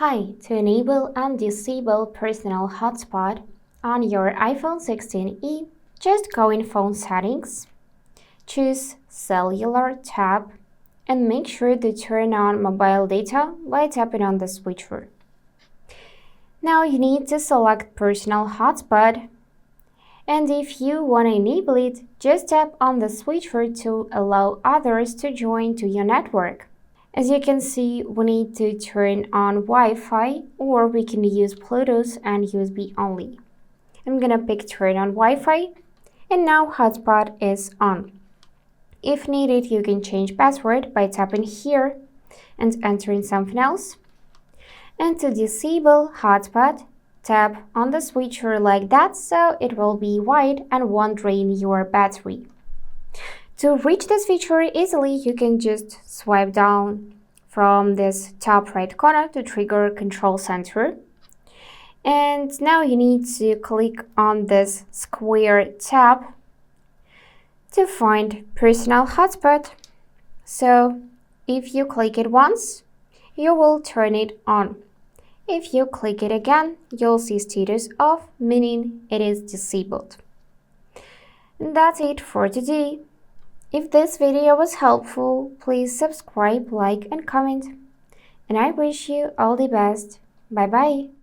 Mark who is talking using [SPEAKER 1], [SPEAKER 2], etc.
[SPEAKER 1] Hi, to enable and disable Personal Hotspot on your iPhone 16e, just go in Phone Settings, choose Cellular tab, and make sure to turn on mobile data by tapping on the switcher. Now you need to select Personal Hotspot, and if you want to enable it, just tap on the switcher to allow others to join to your network. As you can see, we need to turn on Wi-Fi, or we can use Bluetooth and USB only. I'm gonna pick turn on Wi-Fi, and now hotspot is on. If needed, you can change password by tapping here and entering something else. And to disable hotspot, tap on the switcher like that so it will be white and won't drain your battery. To reach this feature easily, you can just swipe down from this top right corner to trigger Control Center. And now you need to click on this square tab to find Personal Hotspot. So if you click it once, you will turn it on. If you click it again, you'll see status off, meaning it is disabled. And that's it for today. If this video was helpful, please subscribe, like, and comment. And I wish you all the best. Bye bye.